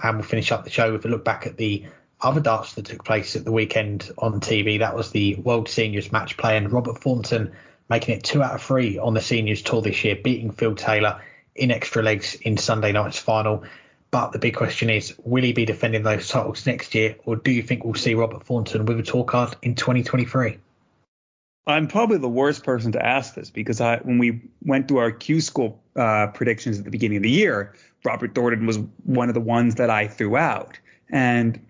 And we'll finish up the show with a look back at the other darts that took place at the weekend on TV. That was the World Seniors match play, and Robert Thornton making it 2 out of 3 on the Seniors Tour this year, beating Phil Taylor in extra legs in Sunday night's final. But the big question is, will he be defending those titles next year, or do you think we'll see Robert Thornton with a tour card in 2023? I'm probably the worst person to ask this, because when we went through our Q School predictions at the beginning of the year, Robert Thornton was one of the ones that I threw out. And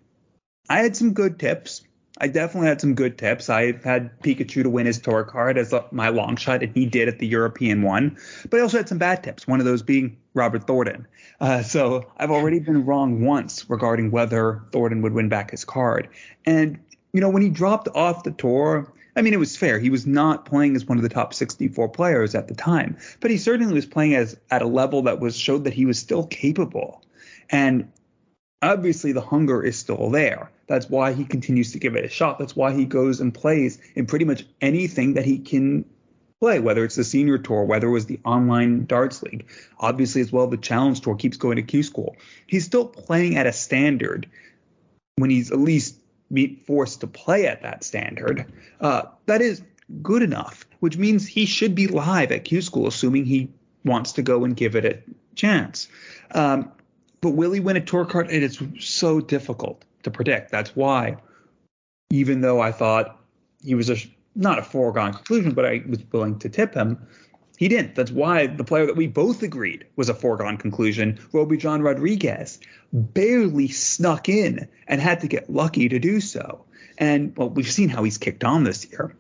I had some good tips. I definitely had some good tips. I had Pikachu to win his tour card as my long shot, and he did at the European one. But I also had some bad tips, one of those being Robert Thornton. So I've already been wrong once regarding whether Thornton would win back his card. And, when he dropped off the tour, I mean, it was fair. He was not playing as one of the top 64 players at the time, but he certainly was playing at a level that showed that he was still capable. And obviously the hunger is still there. That's why he continues to give it a shot. That's why he goes and plays in pretty much anything that he can play, whether it's the Senior Tour, whether it was the online darts league. Obviously, as well, the Challenge Tour keeps going to Q School. He's still playing at a standard when he's at least forced to play at that standard. That is good enough, which means he should be live at Q School, assuming he wants to go and give it a chance. But will he win a tour card? It is so difficult to predict. That's why, even though I thought he was not a foregone conclusion, but I was willing to tip him, he didn't. That's why the player that we both agreed was a foregone conclusion, Roby John Rodriguez, barely snuck in and had to get lucky to do so. And, well, we've seen how he's kicked on this year.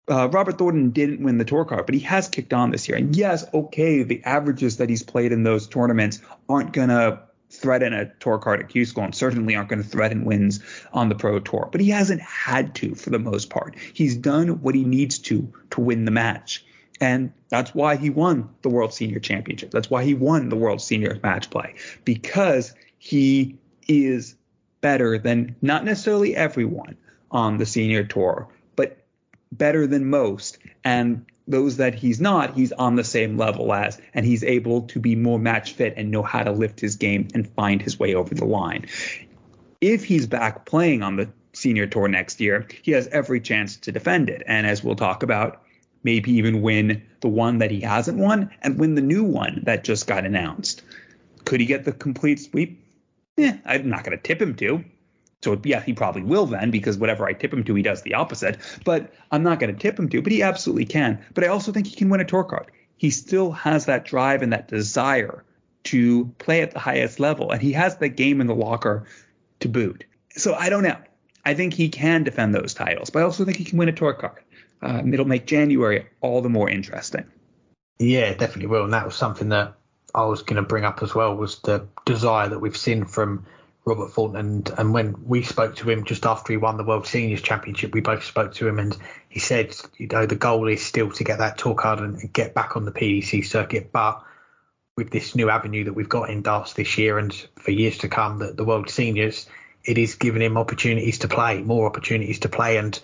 Robert Thornton didn't win the tour card, but he has kicked on this year. And yes, okay, the averages that he's played in those tournaments aren't going to threaten a tour card at Q School, and certainly aren't going to threaten wins on the Pro Tour. But he hasn't had to for the most part. He's done what he needs to win the match. And that's why he won the World Senior Championship. That's why he won the World Senior Match Play, because he is better than not necessarily everyone on the Senior Tour, but better than most. And those that he's not, he's on the same level as, and he's able to be more match fit and know how to lift his game and find his way over the line. If he's back playing on the Senior Tour next year, he has every chance to defend it. And as we'll talk about, maybe even win the one that he hasn't won and win the new one that just got announced. Could he get the complete sweep? I'm not going to tip him to. So, yeah, he probably will then, because whatever I tip him to, he does the opposite. But I'm not going to tip him to, but he absolutely can. But I also think he can win a tour card. He still has that drive and that desire to play at the highest level. And he has the game in the locker to boot. So I don't know. I think he can defend those titles, but I also think he can win a tour card. It'll make January all the more interesting. Yeah, definitely will. And that was something that I was going to bring up as well, was the desire that we've seen from Robert Thornton. And when we spoke to him just after he won the World Seniors Championship, we both spoke to him, and he said, the goal is still to get that tour card and get back on the PDC circuit. But with this new avenue that we've got in darts this year and for years to come, the World Seniors, it is giving him opportunities to play, more opportunities to play. And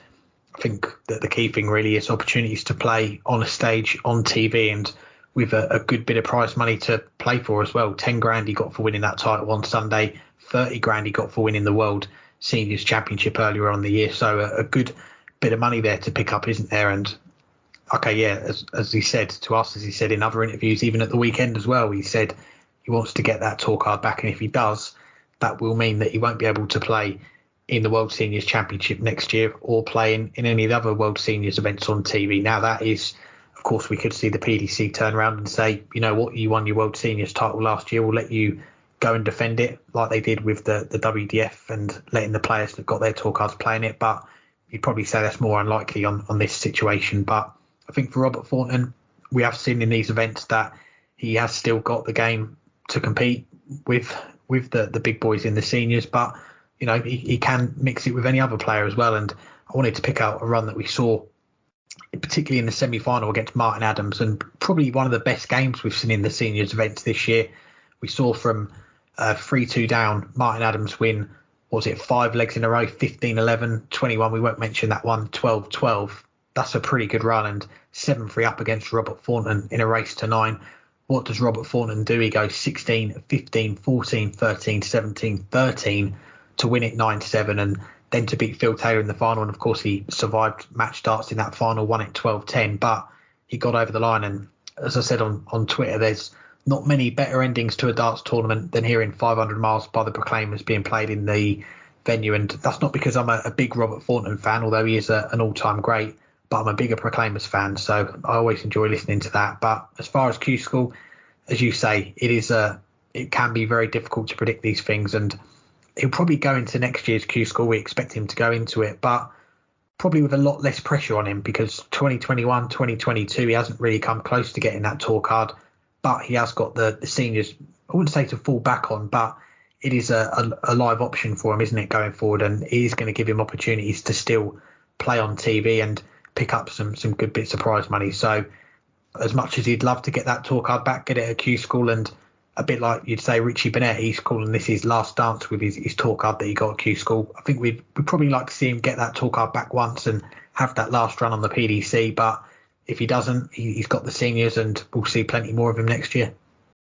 I think that the key thing really is opportunities to play on a stage, on TV, and with a good bit of prize money to play for as well. 10 grand he got for winning that title on Sunday, 30 grand he got for winning the World Seniors Championship earlier on in the year. So a good bit of money there to pick up, isn't there? And okay, yeah, as he said to us, as he said in other interviews, even at the weekend as well, he said he wants to get that tour card back. And if he does, that will mean that he won't be able to play in the World Seniors Championship next year or play in any of the other World Seniors events on TV. Now, that is, of course, we could see the PDC turn around and say, you know what, you won your World Seniors title last year, we'll let you go and defend it like they did with the WDF and letting the players that got their tour cards play in it. But you'd probably say that's more unlikely on this situation. But I think for Robert Thornton, we have seen in these events that he has still got the game to compete with the big boys in the seniors, but he can mix it with any other player as well. And I wanted to pick out a run that we saw, particularly in the semi-final against Martin Adams, and probably one of the best games we've seen in the seniors events this year. We saw from 3-2 down, Martin Adams win, 5 legs in a row, 15-11, 21, we won't mention that one, 12-12. That's a pretty good run. And 7-3 up against Robert Thornton in a race to 9 what does Robert Thornton do? He goes 16, 15, 14, 13, 17, 13 to win it 9-7 and then to beat Phil Taylor in the final. And of course, he survived match starts in that final, won it 12-10, but he got over the line. And as I said on Twitter, there's not many better endings to a darts tournament than hearing 500 Miles by the Proclaimers being played in the venue. And that's not because I'm a big Robert Thornton fan, although he is an all-time great, but I'm a bigger Proclaimers fan, so I always enjoy listening to that. But as far as Q School, as you say, it can be very difficult to predict these things, and he'll probably go into next year's Q School. We expect him to go into it, but probably with a lot less pressure on him, because 2021, 2022, he hasn't really come close to getting that tour card, but he has got the seniors, I wouldn't say to fall back on, but it is a live option for him, isn't it, going forward? And it is going to give him opportunities to still play on TV and pick up some good bits of prize money. So as much as he'd love to get that tour card back, get it at Q School, and a bit like you'd say Richie Burnett, he's calling this his last dance with his tour card that he got at Q School. I think we'd probably like to see him get that tour card back once and have that last run on the PDC. But if he doesn't, he's got the seniors, and we'll see plenty more of him next year.